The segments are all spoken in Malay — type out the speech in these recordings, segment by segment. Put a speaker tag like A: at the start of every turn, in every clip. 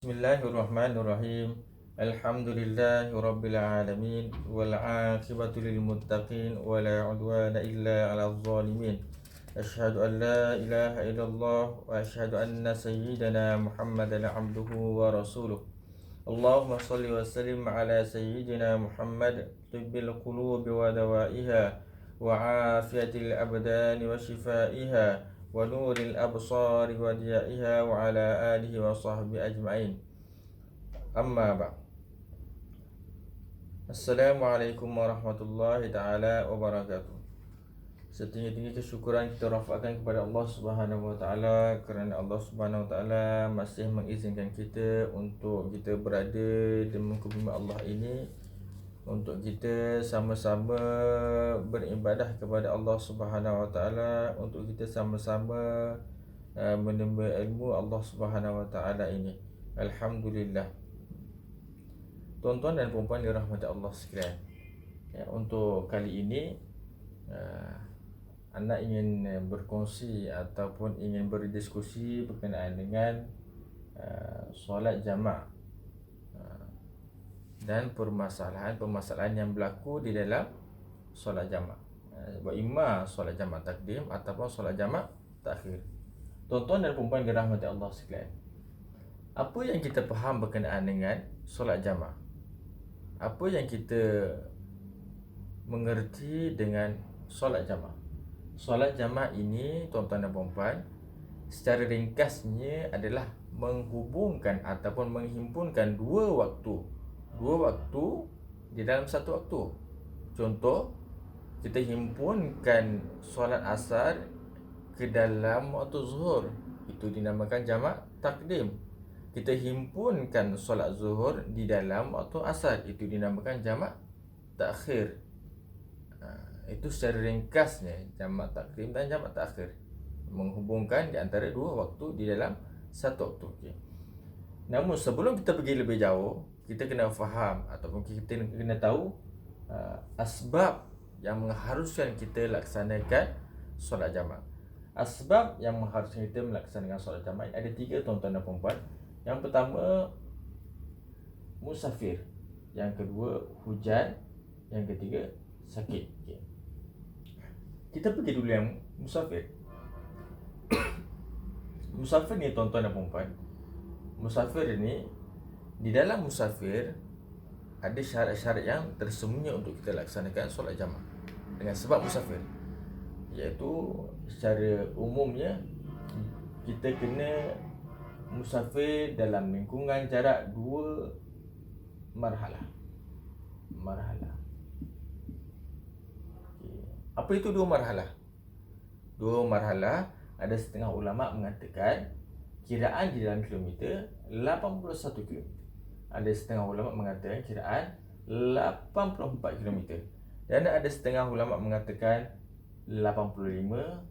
A: Bismillahirrahmanirrahim. Alhamdulillahi rabbil alamin wal 'aqibatu lil muttaqin wa la 'udwana illa 'alal zalimin. Asyhadu an la ilaha illallah wa asyhadu anna sayyidana Muhammadan 'abduhu wa rasuluh. Allahumma shalli wa sallim ala sayyidina Muhammad tibbil qulubi wa dawaiha wa 'afiyatil abdani wa shifaiha wa nuril absari wa diyaiha wa ala alihi wa sahbihi ajma'in. Amma ba'd. Assalamualaikum warahmatullahi taala wabarakatuh. Setinggi-tinggi kesyukuran kita rafakkan kepada Allah Subhanahu wa taala kerana Allah Subhanahu wa taala masih mengizinkan kita untuk kita berada di muka bumi Allah ini, untuk kita sama-sama beribadah kepada Allah Subhanahu wa taala, untuk kita sama-sama menimba ilmu Allah Subhanahu wa taala ini. Alhamdulillah. Tuan-tuan dan puan-puan dirahmati Allah sekalian, ya, untuk kali ini anda ingin berkongsi ataupun ingin berdiskusi berkenaan dengan solat jamak dan permasalahan yang berlaku di dalam solat jamak, imma solat jamak takdim ataupun solat jamak takhir. Tuan-tuan dan puan-puan dirahmati Allah sekalian, apa yang kita faham berkenaan dengan solat jamak? Apa yang kita mengerti dengan solat jamak? Solat jamak ini, tuan-tuan dan puan-puan, secara ringkasnya adalah menghubungkan ataupun menghimpunkan dua waktu di dalam satu waktu. Contoh, kita himpunkan solat asar ke dalam waktu zuhur, itu dinamakan jamak takdim. Kita himpunkan solat zuhur di dalam waktu asar, itu dinamakan jamak takhir. Itu secara ringkasnya jamak takdim dan jamak takhir, menghubungkan di antara dua waktu di dalam satu waktu. Okay. Namun sebelum kita pergi lebih jauh, kita kena faham ataupun kita kena tahu asbab yang mengharuskan kita laksanakan solat jamak. Asbab yang mengharuskan kita melaksanakan solat jamak ada tiga, tuan-tuan dan puan-puan. Yang pertama, musafir. Yang kedua, hujan. Yang ketiga, sakit. Okay. Kita pergi dulu yang musafir. Musafir ni, tuan-tuan dan puan-puan, musafir ini, di dalam musafir ada syarat-syarat yang tersembunyi untuk kita laksanakan solat jamak dengan sebab musafir, iaitu secara umumnya kita kena musafir dalam lingkungan jarak 2 marhalah. Okay. Apa itu 2 marhalah? 2 marhalah, ada setengah ulama mengatakan kiraan di dalam kilometer 81 km. Ada setengah ulama mengatakan kiraan 84 km. Dan ada setengah ulama mengatakan 85,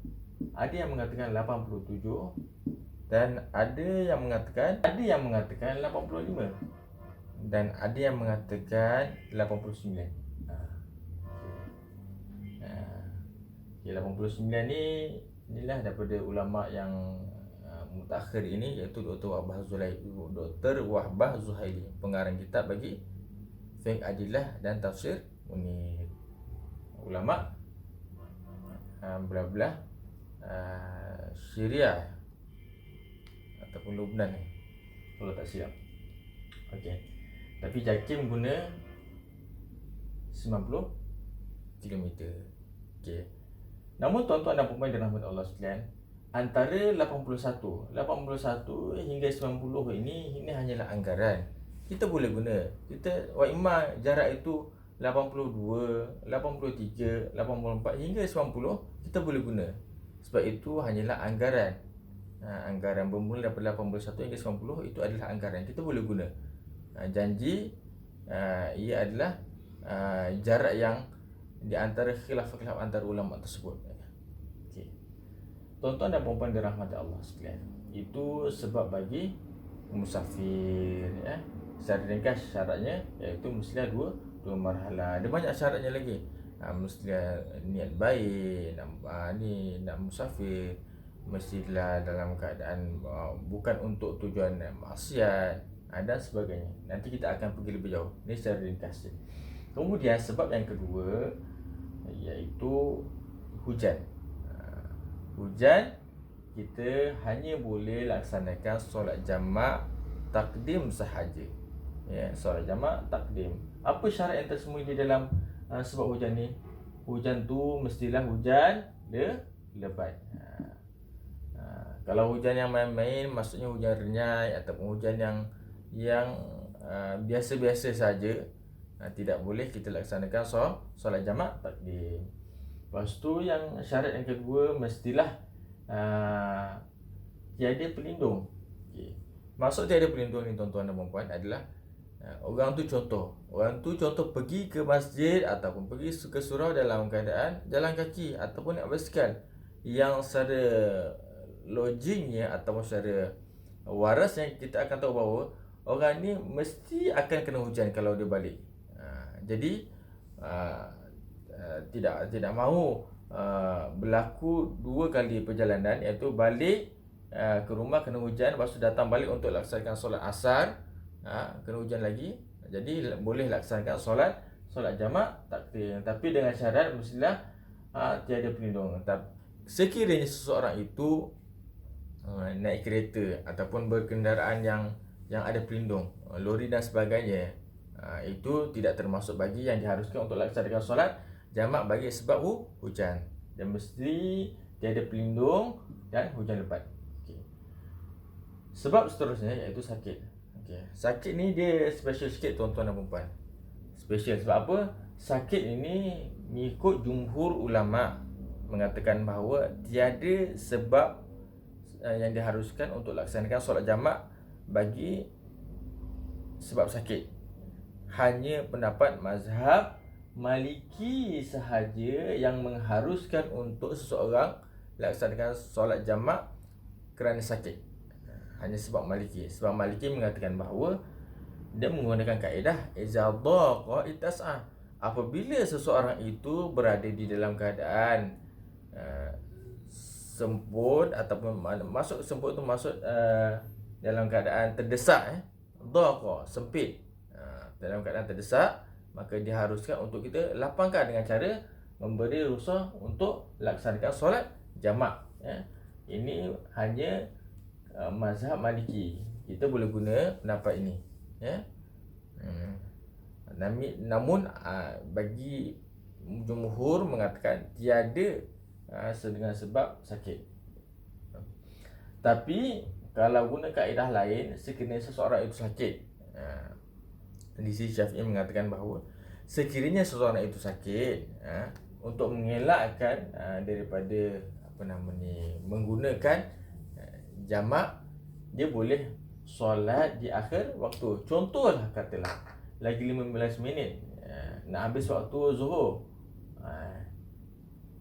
A: ada yang mengatakan 87, dan ada yang mengatakan 85, dan ada yang mengatakan 89. 89 ni, inilah daripada ulama yang mutakhir ini, iaitu Dr. Wahbah Zuhaili, pengarang kitab bagi Fiqh Adillah dan Tafsir Munir. Ulama belah-belah Syria ataupun Lubnan ni, kalau tak silap. Okey. Tapi Jakim guna 90 km. Okey. Namun tuan-tuan dan puan-puan dirahmati Allah sekalian, antara 81 hingga 90 ini hanyalah anggaran. Kita boleh guna. Kita wa imma jarak itu 82, 83, 84 hingga 90 kita boleh guna. Sebab itu hanyalah anggaran. Anggaran bermula daripada 81 hingga 90 itu adalah anggaran, kita boleh guna. Janji ia adalah jarak yang di antara khilaf-khilaf antara ulama tersebut. Okay. Tuan-tuan dan puan-puan dirahmati Allah sekalian, itu sebab bagi musafir, ya. Secara ringkas syaratnya iaitu mestilah dua marhalah. Ada banyak syaratnya lagi. Mestilah niat baik, nak musafir, mestilah dalam keadaan bukan untuk tujuan maksiat, dan sebagainya. Nanti kita akan pergi lebih jauh. Ini secara ringkas. Kemudian sebab yang kedua iaitu hujan. Hujan, kita hanya boleh laksanakan solat jamak takdim sahaja. Ya, solat jamak takdim. Apa syarat yang tersembunyi di dalam sebab hujan ni? Hujan tu mestilah hujan lebat. Kalau hujan yang main-main, maksudnya hujan renyai ataupun hujan yang biasa-biasa saja, tidak boleh kita laksanakan solat jamak takdim. Lepas tu yang syarat yang kedua, mestilah tiada pelindung. Okay. Maksud tiada pelindung ni tuan-tuan dan puan-puan adalah orang tu contoh pergi ke masjid ataupun pergi ke surau dalam keadaan jalan kaki ataupun naik basikal, yang secara logiknya ataupun secara warasnya kita akan tahu bahawa orang ni mesti akan kena hujan kalau dia balik. Jadi tidak mahu berlaku dua kali perjalanan, iaitu balik ke rumah kena hujan, lepas tu datang balik untuk laksanakan solat asar, kena hujan lagi. Jadi boleh laksanakan solat jamak takdim, tapi dengan syarat mestilah tiada pelindung. Sekiranya seseorang itu naik kereta ataupun berkendaraan yang ada pelindung, lori dan sebagainya, itu tidak termasuk bagi yang diharuskan untuk laksanakan solat jamak bagi sebab hujan. Dan mesti tiada pelindung dan hujan lebat. Okay. Sebab seterusnya iaitu sakit. Okay. Sakit ni dia special sikit tuan-tuan dan puan-puan. Special sebab apa? Sakit ini mengikut jumhur ulama mengatakan bahawa tiada sebab yang diharuskan untuk laksanakan solat jamak bagi sebab sakit. Hanya pendapat mazhab Maliki sahaja yang mengharuskan untuk seseorang laksanakan solat jamak kerana sakit. Hanya sebab Maliki. Sebab Maliki mengatakan bahawa dia menggunakan kaedah iza dhaqa itas'a. Apabila seseorang itu berada di dalam keadaan semput ataupun masuk semput tu maksud dalam keadaan terdesak, dhaqa sempit, dalam keadaan terdesak, maka diharuskan untuk kita lapangkan dengan cara memberi rukhsah untuk laksanakan solat jamak. Ini hanya mazhab Maliki. Kita boleh guna pendapat ini. Namun bagi jumhur mengatakan tiada dengan sebab sakit. Tapi kalau guna kaedah lain, sekiranya seseorang itu sakit, di sini Syafi'i mengatakan bahawa sekiranya seseorang itu sakit, untuk mengelakkan daripada menggunakan jamak, dia boleh solat di akhir waktu. Contohlah katalah lagi 15 minit nak habis waktu zuhur.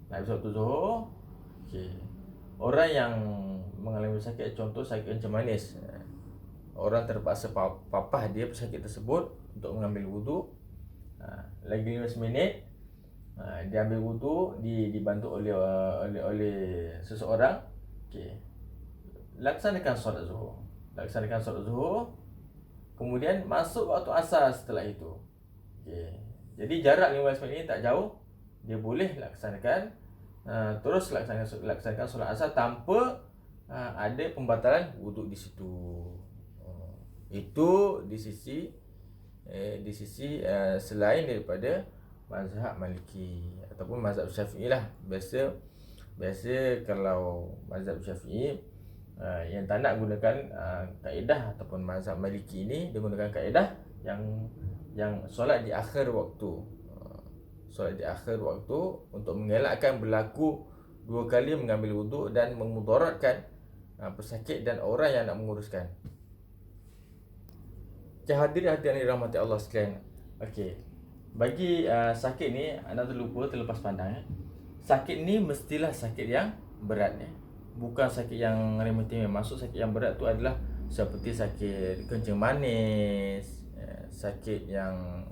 A: Nak habis waktu zuhur. Okay. Orang yang mengalami sakit, contoh sakit kencing manis, orang terpaksa papah dia pesakit tersebut untuk mengambil wuduk. Lagi 15 minit dia ambil wuduk, dibantu oleh seseorang. Okay. Laksanakan solat zuhur. Kemudian masuk waktu asar setelah itu. Okay. Jadi jarak 15 minit tak jauh, dia boleh laksanakan terus laksanakan solat asar tanpa ada pembatalan wuduk di situ. Itu di sisi selain daripada mazhab Maliki ataupun mazhab Syafi'i lah. Biasa kalau mazhab Syafi'i yang tak nak gunakan kaedah ataupun mazhab Maliki ini, dia gunakan kaedah yang solat di akhir waktu. Solat di akhir waktu untuk mengelakkan berlaku dua kali mengambil wuduk dan memudaratkan pesakit dan orang yang nak menguruskan. Hadirin yang dirahmati Allah sekalian. Okey. Bagi sakit ni, anda terlepas pandang. Sakit ni mestilah sakit yang berat. Bukan sakit yang remeh-temeh. Maksud sakit yang berat tu adalah seperti sakit kencing manis, sakit yang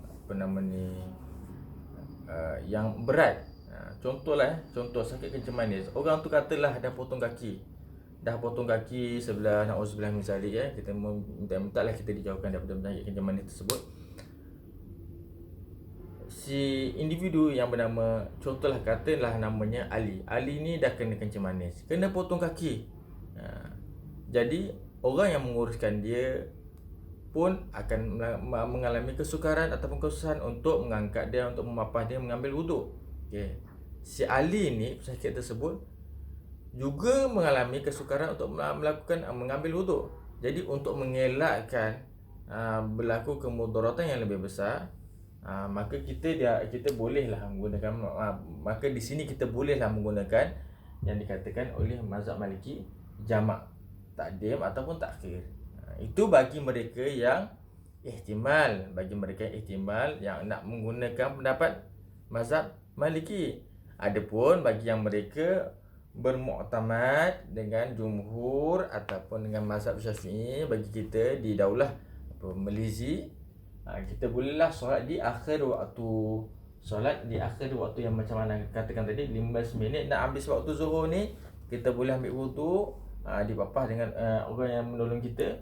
A: yang berat. Contoh sakit kencing manis. Orang tu katalah dah potong kaki. dah potong kaki sebelah, na'udzubillah min zalik ya, kita minta lah kita dijauhkan daripada penyakit kencing manis tersebut. Si individu yang bernama, contohlah katalah namanya Ali. Ali ni dah kena kencing manis, kena potong kaki. Jadi orang yang menguruskan dia pun akan mengalami kesukaran ataupun kesusahan untuk mengangkat dia, untuk memapah dia, mengambil wuduk. Okay. Si Ali ni, pesakit tersebut juga mengalami kesukaran untuk mengambil wuduk. Jadi untuk mengelakkan berlaku kemudaratan yang lebih besar, maka kita bolehlah menggunakan, maka di sini kita bolehlah menggunakan yang dikatakan oleh mazhab Maliki jamak takdim ataupun takhir. Itu bagi mereka yang ihtimal, yang nak menggunakan pendapat mazhab Maliki. Adapun bagi yang mereka bermuktamad dengan jumhur ataupun dengan mazhab Syafi'i, bagi kita di Daulah Malizi, kita bolehlah solat di akhir waktu. Solat di akhir waktu yang macam mana katakan tadi, 15 minit nak habis waktu zuhur ni, kita boleh ambil wuduk, dipapah dengan orang yang menolong kita,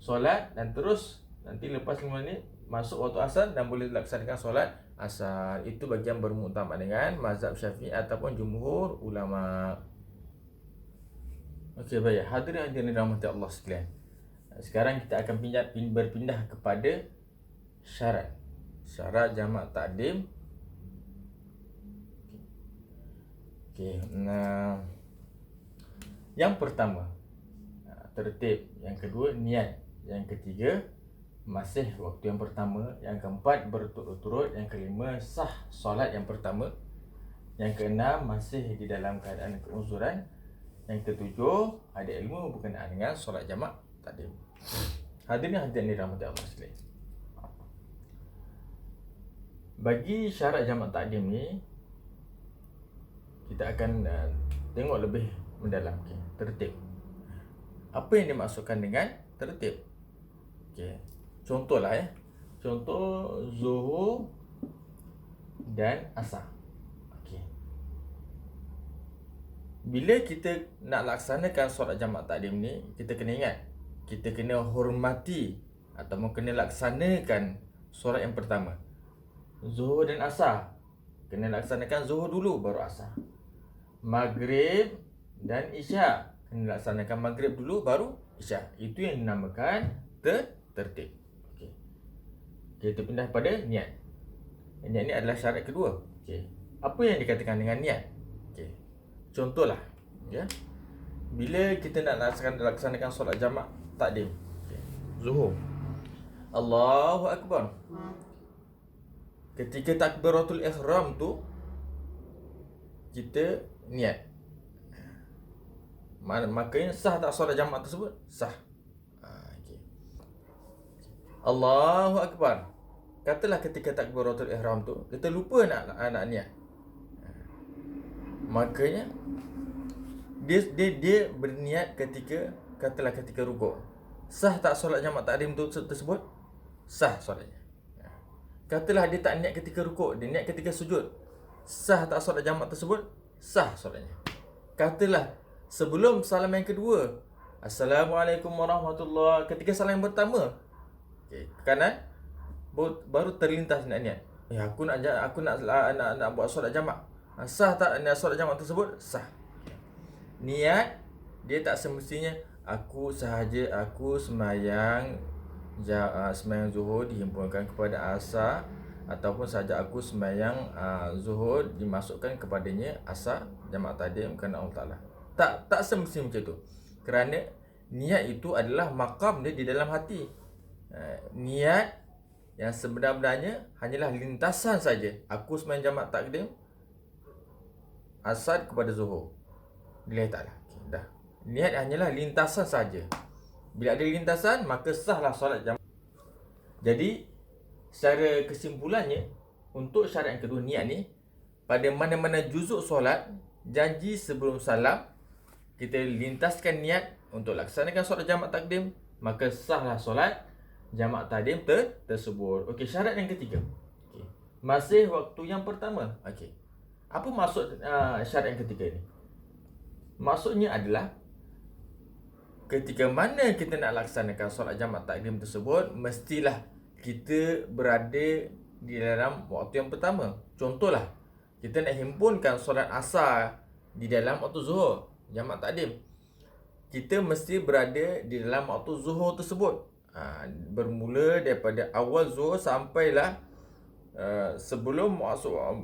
A: solat, dan terus nanti lepas 5 minit masuk waktu asar dan boleh laksanakan solat asar. Itu bagi yang bermuktamad dengan mazhab Syafi'i ataupun jumhur ulama. Okey, baik. Hadirin rahmati Allah sekalian. Sekarang kita akan berpindah kepada syarat jamak takdim. Okey, yang pertama tertib, yang kedua niat, yang ketiga masih waktu yang pertama, yang keempat berturut-turut, yang kelima sah solat yang pertama, yang keenam masih di dalam keadaan keuzuran, yang ketujuh ada ilmu berkenaan dengan solat jamak takdim. Hadirin dirahmati Allah sekalian. Bagi syarat jamak takdim ni, kita akan tengok lebih mendalam. Okay. Tertib. Apa yang dimaksudkan dengan tertib? Okay. Contohlah ya. Contoh zuhur dan asar. Okay. Bila kita nak laksanakan solat jamak takdim ni, kita kena ingat, kita kena hormati ataupun kena laksanakan solat yang pertama. Zuhur dan asar, kena laksanakan zuhur dulu baru asar. Maghrib dan isyak, kena laksanakan maghrib dulu baru isyak. Itu yang dinamakan tertib. Okey. Kita pindah pada niat. Niat ni adalah syarat kedua. Okey. Apa yang dikatakan dengan niat? Okey. Contohlah, ya. Bila kita nak laksanakan solat jamak takdim, okey, zuhur, Allahu Akbar. Ketika takbiratul ihram tu, kita niat. Makanya sah tak solat jamak tersebut? Sah. Okay. Allahu Akbar. Katalah ketika takbiratul ihram tu kita lupa nak niat. Makanya dia berniat katalah ketika rukuk. Sah tak solat jamak takdim tu tersebut? Sah solatnya. Katalah dia tak niat ketika rukuk, dia niat ketika sujud. Sah tak solat jamak tersebut? Sah solatnya. Katalah sebelum salam yang kedua, Assalamualaikum warahmatullahi, ketika salam yang pertama, okay, kanan, baru terlintas nak niat, aku nak buat solat jamak. Sah tak solat jamak tersebut? Sah. Niat dia tak semestinya aku semayang zuhur dihimpunkan kepada asar, ataupun saja aku semayang zuhur dimasukkan kepadanya asar jamak takdim kerana Allah Ta'ala. Tak semestinya macam tu. Kerana niat itu adalah maqam dia di dalam hati. Niat yang sebenar-benarnya hanyalah lintasan saja. Aku semayang jamak takdim asar kepada zuhur, lillahi ta'ala. Okay, dah. Niat hanyalah lintasan saja. Bila ada lintasan, maka sahlah solat jamak. Jadi secara kesimpulannya, untuk syarat yang kedua niat ni, pada mana-mana juzuk solat, janji sebelum salam, kita lintaskan niat untuk laksanakan solat jamak takdim, maka sahlah solat jamak takdim tersebut. Okey, syarat yang ketiga. Okey. Masih waktu yang pertama. Okey. Apa maksud syarat yang ketiga ni? Maksudnya adalah ketika mana kita nak laksanakan solat jamak takdim tersebut, mestilah kita berada di dalam waktu yang pertama. Contohlah, kita nak himpunkan solat asar di dalam waktu zuhur, jamak takdim. Kita mesti berada di dalam waktu zuhur tersebut. Bermula daripada awal zuhur sampailah sebelum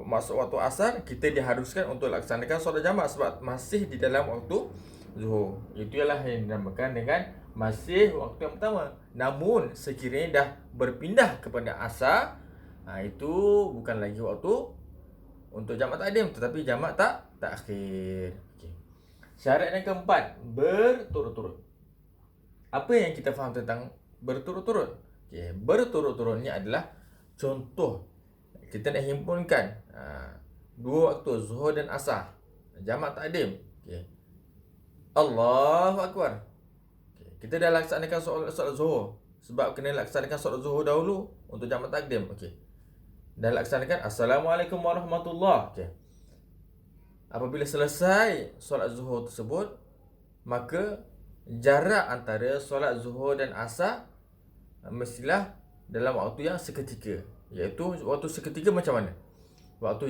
A: masuk waktu asar, kita diharuskan untuk laksanakan solat jamak sebab masih di dalam waktu zuhur. Itu ialah yang dinamakan dengan masih waktu yang pertama. Namun sekiranya dah berpindah kepada asar, itu bukan lagi waktu untuk jamak takdim tetapi jamak takhir. Okey. Syarat yang keempat, berturut-turut. Apa yang kita faham tentang berturut-turut? Okey, berturut-turut ni adalah contoh kita nak himpunkan dua waktu zuhur dan asar, jamak takdim. Okey. Allahu Akbar. Okay. Kita dah laksanakan solat zuhur. Sebab kena laksanakan solat zuhur dahulu untuk jamak takdim. Okey. Dah laksanakan Assalamualaikum warahmatullahi. Okey. Apabila selesai solat zuhur tersebut, maka jarak antara solat zuhur dan asar mestilah dalam waktu yang seketika. Iaitu waktu seketika macam mana? Waktu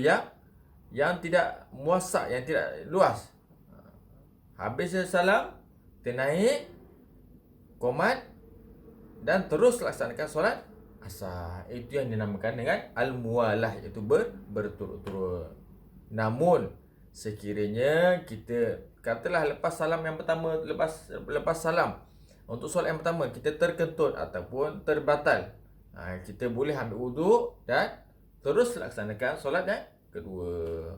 A: yang tidak muasak, yang tidak luas. Habis salam, kita naik qomat dan terus laksanakan solat asar. Itu yang dinamakan dengan al-muwalah, iaitu berturut-turut. Namun sekiranya kita katalah lepas salam yang pertama, lepas salam untuk solat yang pertama kita terkentut ataupun terbatal, kita boleh ambil wuduk dan terus laksanakan solat yang kedua.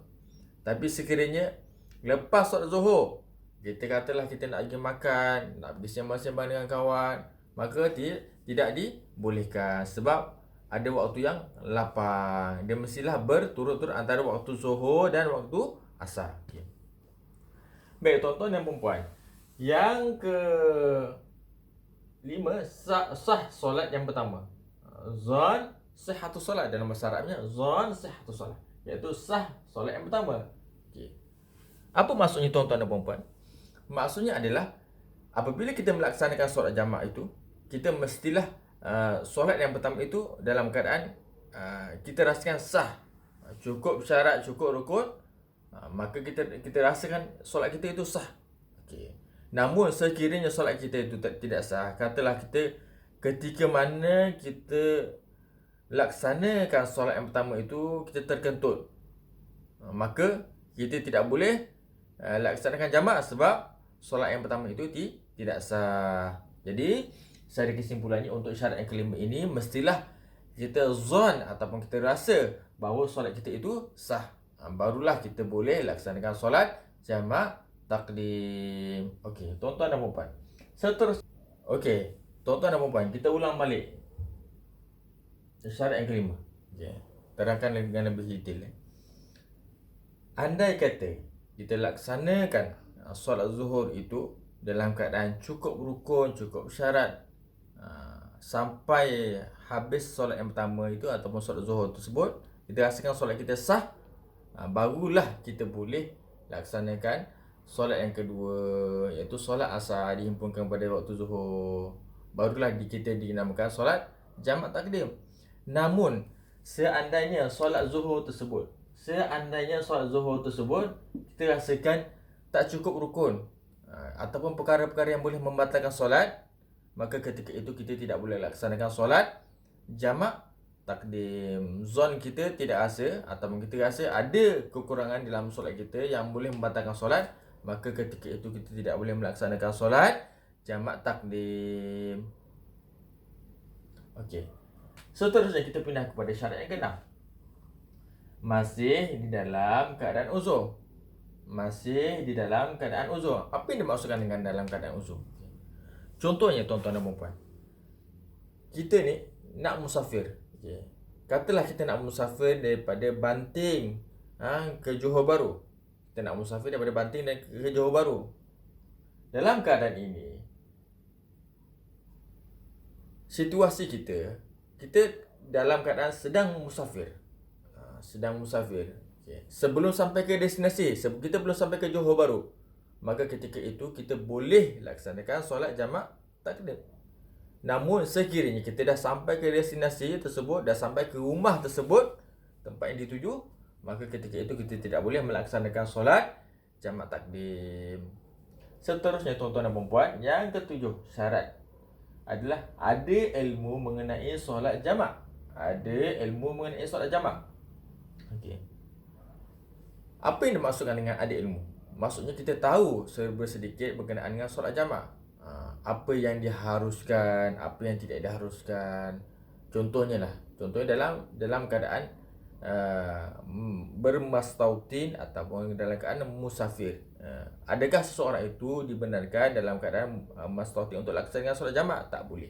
A: Tapi sekiranya lepas solat zuhur, kita katalah kita nak pergi makan, nak pergi sembang-sembang dengan kawan, maka tidak dibolehkan sebab ada waktu yang lapang. Dia mestilah berturut-turut antara waktu zuhur dan waktu asar. Okay. Baik, tuan-tuan dan puan-puan, yang ke-5, sah solat yang pertama. Zon sihhatus solat, dalam bahasa Arabnya zon sihhatus solat, iaitu sah solat yang pertama. Okay. Apa maksudnya tuan-tuan dan puan-puan? Maksudnya adalah apabila kita melaksanakan solat jamak itu, kita mestilah solat yang pertama itu dalam keadaan kita rasakan sah, cukup syarat, cukup rukun, maka kita rasakan solat kita itu sah. Okey. Namun sekiranya solat kita itu tidak sah, katalah kita ketika mana kita laksanakan solat yang pertama itu kita terkentut, maka kita tidak boleh laksanakan jamak sebab solat yang pertama itu tidak sah. Jadi secara kesimpulannya, untuk syarat yang kelima ini mestilah kita zon ataupun kita rasa bahawa solat kita itu sah, barulah kita boleh laksanakan solat jamak takdim. Okey, tuan-tuan dan puan-puan, seterusnya. Okey, tuan-tuan dan puan-puan, kita ulang balik syarat yang kelima. Okey, terangkan dengan lebih detail. Andai kata kita laksanakan solat zuhur itu dalam keadaan cukup rukun, cukup syarat, sampai habis solat yang pertama itu ataupun solat zuhur tersebut, kita rasakan solat kita sah, barulah kita boleh laksanakan solat yang kedua, iaitu solat asar dihimpunkan pada waktu zuhur. Barulah kita dinamakan solat jamak takdim. Namun seandainya solat zuhur tersebut kita rasakan tak cukup rukun, ataupun perkara-perkara yang boleh membatalkan solat, maka ketika itu kita tidak boleh laksanakan solat jamak takdim. Zon kita tidak rasa ataupun kita rasa ada kekurangan dalam solat kita yang boleh membatalkan solat, maka ketika itu kita tidak boleh melaksanakan solat jamak takdim. Okey. Seterusnya kita pindah kepada syarat yang ke-6. Masih di dalam keadaan uzur. Apa yang dimaksudkan dengan dalam keadaan uzur? Contohnya tuan-tuan dan puan-puan, kita ni nak musafir. Okay. Katalah kita nak musafir daripada Banting ke Johor Bahru. Kita nak musafir daripada Banting dan ke Johor Bahru. Dalam keadaan ini, situasi kita dalam keadaan sedang musafir. Okay. Sebelum sampai ke destinasi, kita belum sampai ke Johor Bahru, maka ketika itu kita boleh laksanakan solat jamak takdim. Namun sekiranya kita dah sampai ke destinasi tersebut, dah sampai ke rumah tersebut, tempat yang dituju, maka ketika itu kita tidak boleh melaksanakan solat jamak takdim. Seterusnya tuan-tuan dan puan-puan, yang ketujuh syarat adalah ada ilmu mengenai solat jamak. Ada ilmu mengenai solat jamak. Okey. Apa yang dimaksudkan dengan ada ilmu? Maksudnya kita tahu serba sedikit berkenaan dengan solat jamak. Apa yang diharuskan, apa yang tidak diharuskan. Contohnya dalam keadaan bermastautin ataupun dalam keadaan musafir. Adakah seseorang itu dibenarkan dalam keadaan mastautin untuk laksanakan solat jamak? Tak boleh.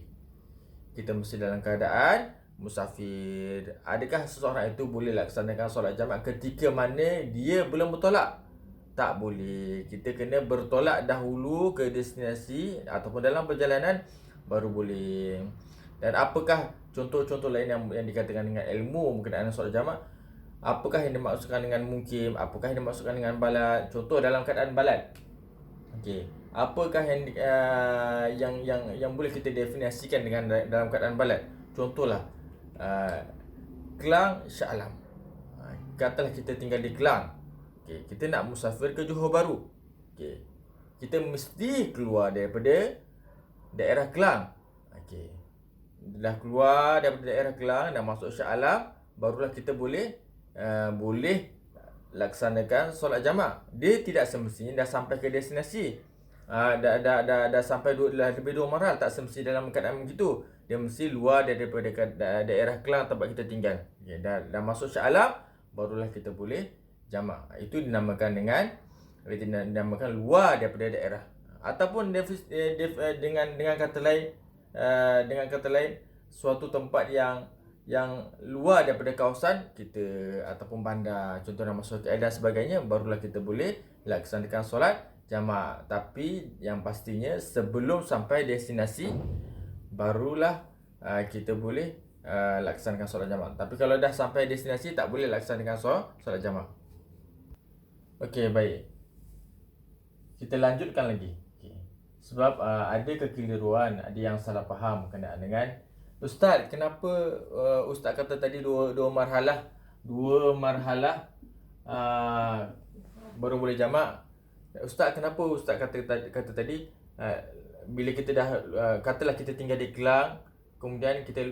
A: Kita mesti dalam keadaan musafir. Adakah seseorang itu boleh laksanakan solat jamak ketika mana dia belum bertolak? Tak boleh. Kita kena bertolak dahulu ke destinasi ataupun dalam perjalanan baru boleh. Dan apakah contoh-contoh lain yang dikatakan dengan ilmu berkenaan solat jamak? Apakah yang dimaksudkan dengan mukim? Apakah yang dimaksudkan dengan balad? Contoh dalam keadaan balad. Okey. Apakah yang boleh kita definisikan dengan dalam keadaan balad? Contohlah Kelang, Shah Alam. Katalah kita tinggal di Kelang. Okay, kita nak musafir ke Johor Bahru. Okay, kita mesti keluar daripada daerah Kelang. Okay, dah keluar daripada daerah Kelang, dah masuk Shah Alam, barulah kita boleh laksanakan solat jamak. Dia tidak semestinya dah sampai ke destinasi. Dah sampai lebih 2 marhal, tak semesti dalam keadaan begitu. Dia mesti luar daripada daerah Kelang tempat kita tinggal. Okay, dah masuk Shah Alam, barulah kita boleh jamak. Itu dinamakan luar daripada daerah. Ataupun dengan kata lain suatu tempat yang luar daripada kawasan kita ataupun bandar, contohnya masuk KL dan sebagainya, barulah kita boleh laksanakan solat jamak. Tapi yang pastinya sebelum sampai destinasi barulah kita boleh laksanakan solat jamak. Tapi kalau dah sampai destinasi tak boleh laksanakan solat jamak. Okey, baik. Kita lanjutkan lagi. Okay. Sebab ada kekeliruan, ada yang salah faham berkenaan dengan Ustaz, kenapa Ustaz kata tadi dua marhalah baru boleh jamak? Ustaz, kenapa Ustaz kata tadi bila kita dah katalah kita tinggal di Kelang, kemudian kita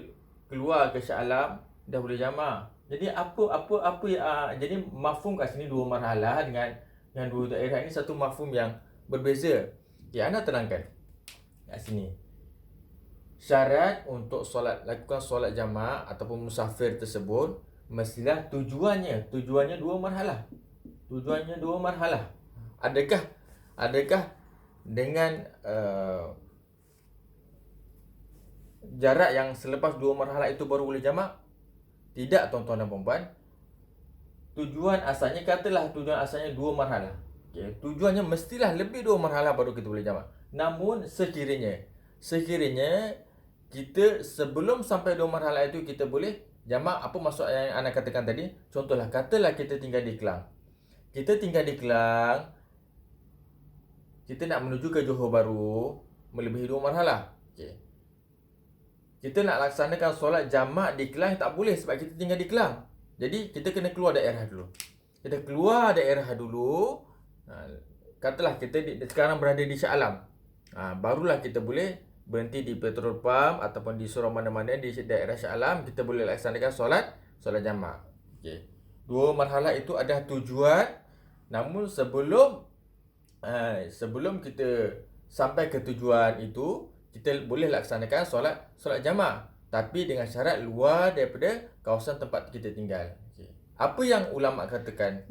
A: keluar ke Shah Alam, dah boleh jamak. Jadi jadi mafhum kat sini dua marhalah dengan dua daerah ini satu mafhum yang berbeza. Ya, anda terangkan kat sini. Syarat untuk lakukan solat jamak ataupun musafir tersebut mestilah tujuannya dua marhalah. Tujuannya dua marhalah. Adakah dengan jarak yang selepas dua marhalah itu baru boleh jamak? Tidak, tuan-tuan dan puan-puan. Tujuan asalnya dua marhalah. Okay. Tujuannya mestilah lebih dua marhalah baru kita boleh jamak. Namun sekiranya kita sebelum sampai dua marhalah itu kita boleh jamak. Apa maksud yang anda katakan tadi? Contohlah, katalah kita tinggal di Kelang. Kita nak menuju ke Johor Bahru melebihi dua marhalah. Okay. Kita nak laksanakan solat jamak di Kelang tak boleh sebab kita tinggal di Kelang. Jadi kita kena keluar daerah dulu. Katalah kita sekarang berada di Shah Alam. Barulah kita boleh berhenti di petrol pump ataupun di surau mana-mana di daerah Shah Alam, kita boleh laksanakan solat jamak. Okey. Dua marhalah itu ada tujuan. Namun sebelum kita sampai ke tujuan itu, kita boleh laksanakan solat jamak, tapi dengan syarat luar daripada kawasan tempat kita tinggal. Okay. Apa yang ulama katakan?